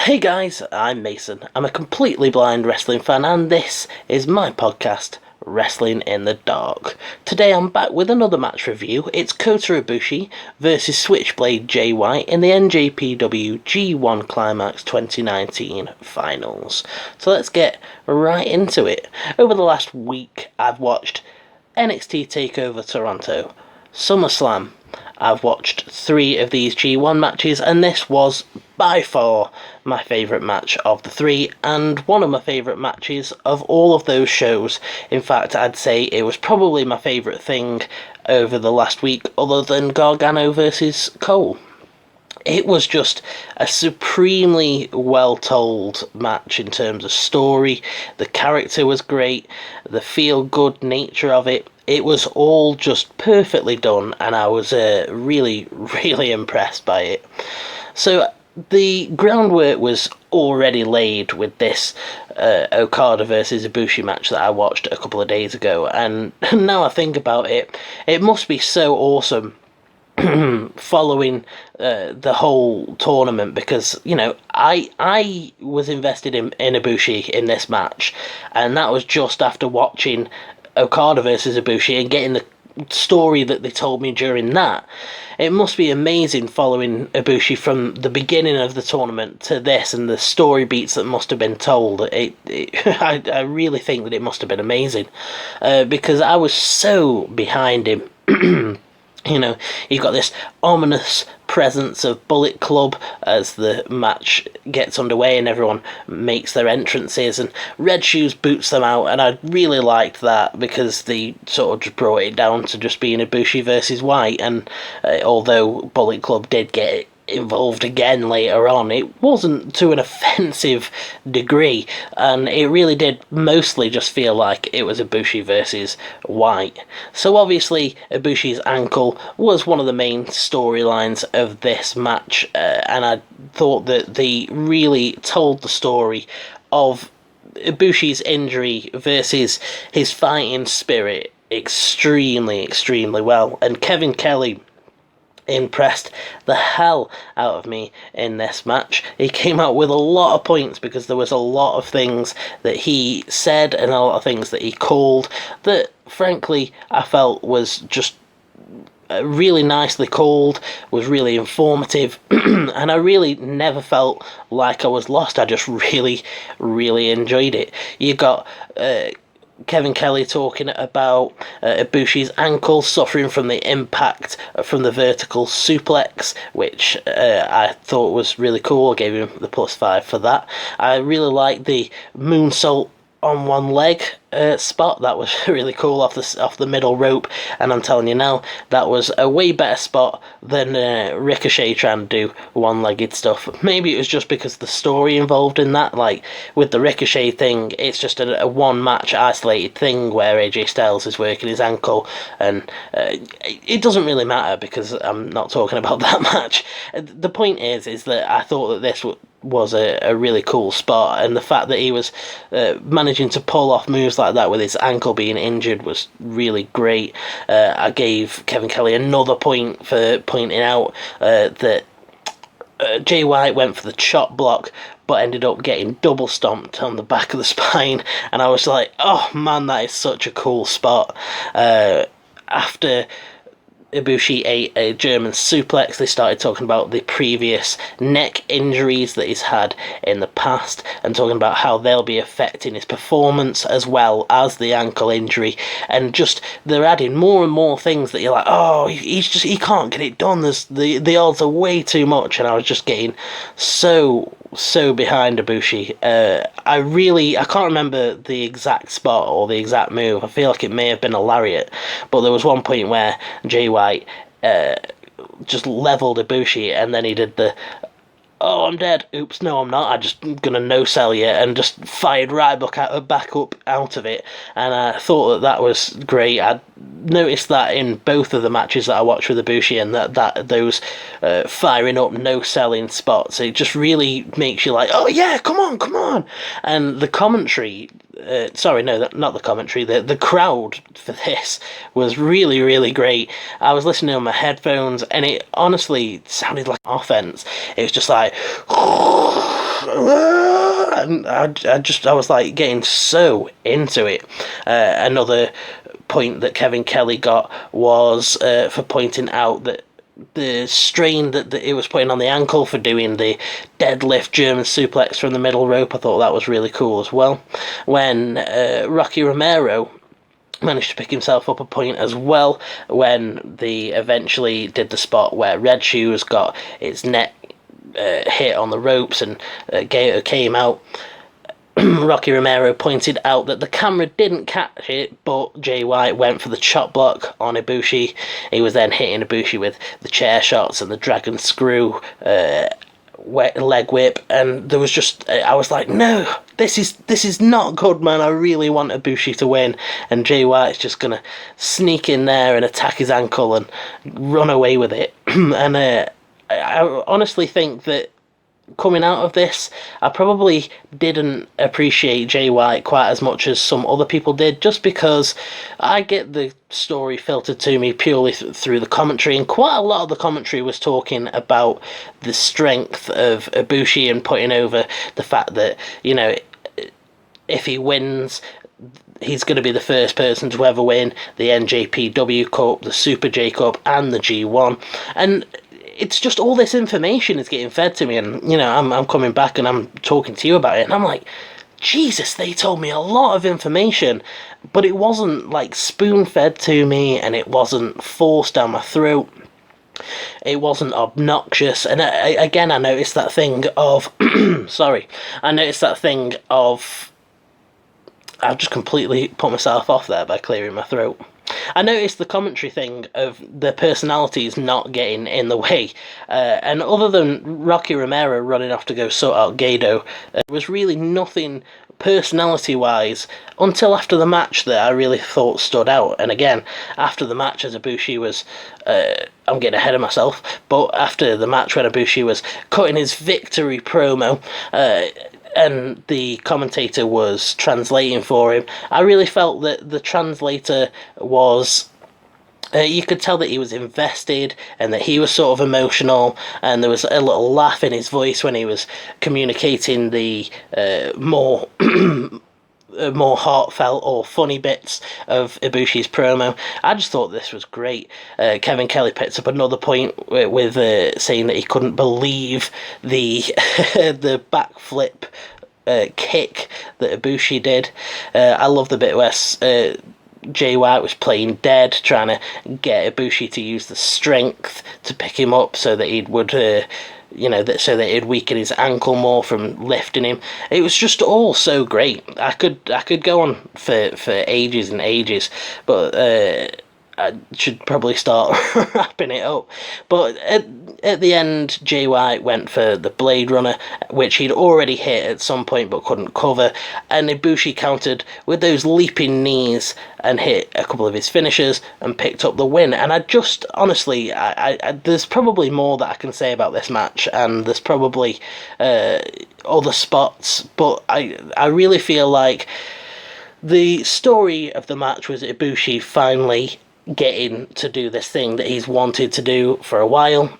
Hey guys, I'm Mason. I'm a completely blind wrestling fan, and this is my podcast, Wrestling in the Dark. Today I'm back with another match review. It's Kota Ibushi versus Switchblade Jay White in the NJPW G1 Climax 2019 finals. So let's get right into it. Over the last week, I've watched NXT TakeOver Toronto, SummerSlam. I've watched 3 of these G1 matches, and this was by far my favourite match of the 3, and one of my favourite matches of all of those shows. In fact, I'd say it was probably my favourite thing over the last week, other than Gargano versus Cole. It was just a supremely well told match in terms of story. The character was great, the feel good nature of it. It was all just perfectly done, and I was really, really impressed by it. So the groundwork was already laid with this Okada versus Ibushi match that I watched a couple of days ago, and now I think about it, it must be so awesome following the whole tournament, because I was invested in Ibushi in this match, and that was just after watching Okada versus Ibushi and getting the story that they told me during that. It must be amazing following Ibushi from the beginning of the tournament to this, and the story beats that must have been told. I really think that it must have been amazing, because I was so behind him. You've got this ominous presence of Bullet Club as the match gets underway and everyone makes their entrances, and Red Shoes boots them out, and I really liked that because they sort of just brought it down to just being Ibushi versus White, and although Bullet Club did get involved again later on, it wasn't to an offensive degree, and it really did mostly just feel like it was Ibushi versus White. So obviously Ibushi's ankle was one of the main storylines of this match, and I thought that they really told the story of Ibushi's injury versus his fighting spirit extremely well, and Kevin Kelly impressed the hell out of me in this match. He came out with a lot of points because there was a lot of things that he said and a lot of things that he called that frankly I felt was just really nicely called, was really informative, and I really never felt like I was lost. I just really enjoyed it. You got Kevin Kelly talking about Ibushi's ankle suffering from the impact from the vertical suplex, which I thought was really cool. I gave him the +5 for that. I really liked the moonsault on one leg spot. That was really cool off the middle rope, and I'm telling you now, that was a way better spot than Ricochet trying to do one-legged stuff. Maybe it was just because the story involved in that. Like with the Ricochet thing, it's just a one-match isolated thing where AJ Styles is working his ankle, and it doesn't really matter because I'm not talking about that match. The point is that I thought that this was a really cool spot, and the fact that he was managing to pull off moves like that with his ankle being injured was really great. I gave Kevin Kelly another point for pointing out that Jay White went for the chop block but ended up getting double stomped on the back of the spine, and I was like, oh man, that is such a cool spot. After Ibushi ate a German suplex, they started talking about the previous neck injuries that he's had in the past and talking about how they'll be affecting his performance as well as the ankle injury, and just they're adding more and more things that you're like, oh, he can't get it done, there's the odds are way too much, and I was just getting so behind Ibushi. I can't remember the exact spot or the exact move. I feel like it may have been a lariat, but there was one point where Jay White just leveled Ibushi, and then he did the oh, I'm dead. Oops, no, I'm not. I'm just gonna no-sell you, and just fired right back up out of it. And I thought that was great. I noticed that in both of the matches that I watched with Ibushi, and that those firing up, no-selling spots, it just really makes you like, oh yeah, come on. And the commentary, sorry, no, not the commentary, the crowd for this was really great. I was listening on my headphones, and it honestly sounded like offense. It was just like and I was like getting so into it. Another point that Kevin Kelly got was for pointing out that the strain that it was putting on the ankle for doing the deadlift German suplex from the middle rope. I thought that was really cool as well. When Rocky Romero managed to pick himself up a point as well when they eventually did the spot where Red Shoes got its neck hit on the ropes and Gato came out. Rocky Romero pointed out that the camera didn't catch it, but Jay White went for the chop block on Ibushi. He was then hitting Ibushi with the chair shots and the dragon screw leg whip, and there was just, I was like, no, this is not good, man. I really want Ibushi to win, and Jay White's just gonna sneak in there and attack his ankle and run away with it. And I honestly think that coming out of this, I probably didn't appreciate Jay White quite as much as some other people did, just because I get the story filtered to me purely through the commentary, and quite a lot of the commentary was talking about the strength of Ibushi and putting over the fact that, you know, if he wins, he's going to be the first person to ever win the NJPW Cup, the Super J Cup, and the G1. And it's just all this information is getting fed to me, and, you know, I'm coming back and I'm talking to you about it, and I'm like, Jesus, they told me a lot of information, but it wasn't, like, spoon-fed to me, and it wasn't forced down my throat. It wasn't obnoxious, and again, I noticed that thing of, I've just completely put myself off there by clearing my throat. I noticed the commentary thing of the personalities not getting in the way, and other than Rocky Romero running off to go sort out Gato, there was really nothing personality-wise until after the match that I really thought stood out. And again, after the match, as Ibushi was, I'm getting ahead of myself, but after the match when Ibushi was cutting his victory promo, and the commentator was translating for him, I really felt that the translator was, you could tell that he was invested and that he was sort of emotional, and there was a little laugh in his voice when he was communicating the more more heartfelt or funny bits of Ibushi's promo. I just thought this was great. Kevin Kelly picked up another point with saying that he couldn't believe the the backflip kick that Ibushi did. I love the bit where Jay White was playing dead, trying to get Ibushi to use the strength to pick him up so that he would so that it'd weaken his ankle more from lifting him. It was just all so great. I could go on for ages and ages, but I should probably start wrapping it up. But at the end, Jay White went for the Blade Runner, which he'd already hit at some point but couldn't cover, and Ibushi countered with those leaping knees and hit a couple of his finishers and picked up the win. And I just, honestly, I there's probably more that I can say about this match, and there's probably other spots, but I really feel like the story of the match was Ibushi finally getting to do this thing that he's wanted to do for a while,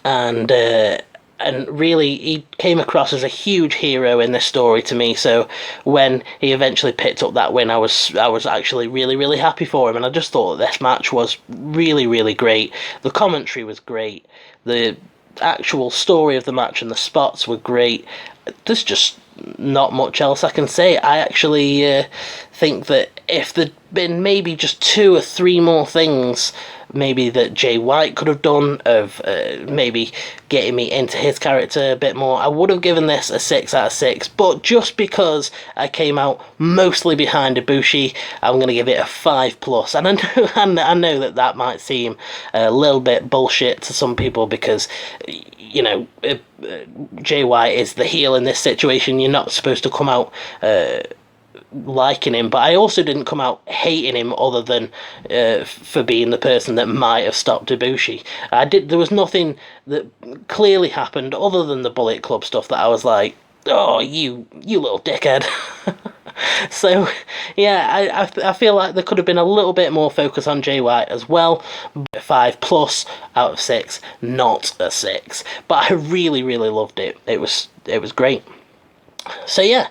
and really he came across as a huge hero in this story to me. So when he eventually picked up that win, I was actually really, really happy for him, and I just thought this match was really, really great. The commentary was great, the actual story of the match and the spots were great. There's just not much else I can say. I actually think that if there'd been maybe just 2 or 3 more things maybe that Jay White could have done, of maybe getting me into his character a bit more, I would have given this a 6 out of 6, but just because I came out mostly behind Ibushi, I'm going to give it a 5+, and I know that might seem a little bit bullshit to some people, because, you know, Jay White is the heel in this situation. You're not supposed to come out liking him, but I also didn't come out hating him, other than for being the person that might have stopped Ibushi. There was nothing that clearly happened other than the Bullet Club stuff that I was like, oh, you little dickhead. So, yeah, I feel like there could have been a little bit more focus on Jay White as well. 5+ out of 6, not a 6. But I really, really loved it. It was great. So yeah,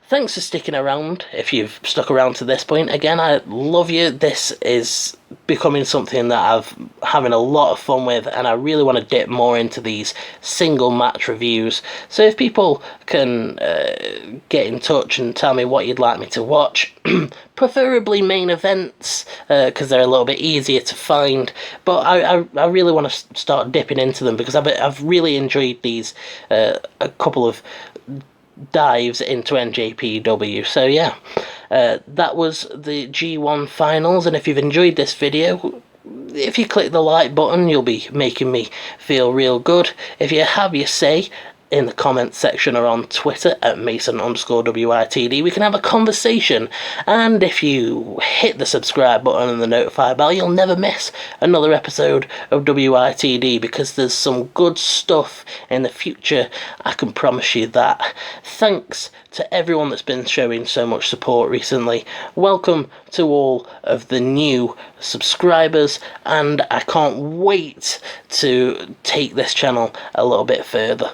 thanks for sticking around. If you've stuck around to this point, again, I love you. This is becoming something that I've having a lot of fun with, and I really want to dip more into these single match reviews. So if people can get in touch and tell me what you'd like me to watch, preferably main events, because they're a little bit easier to find, but I really want to start dipping into them, because I've really enjoyed these a couple of dives into NJPW. So yeah, that was the G1 finals, and if you've enjoyed this video, if you click the like button, you'll be making me feel real good. If you have your say in the comments section or on Twitter at Mason_WITD, we can have a conversation. And if you hit the subscribe button and the notify bell, you'll never miss another episode of WITD, because there's some good stuff in the future, I can promise you that. Thanks to everyone that's been showing so much support recently. Welcome to all of the new subscribers, and I can't wait to take this channel a little bit further.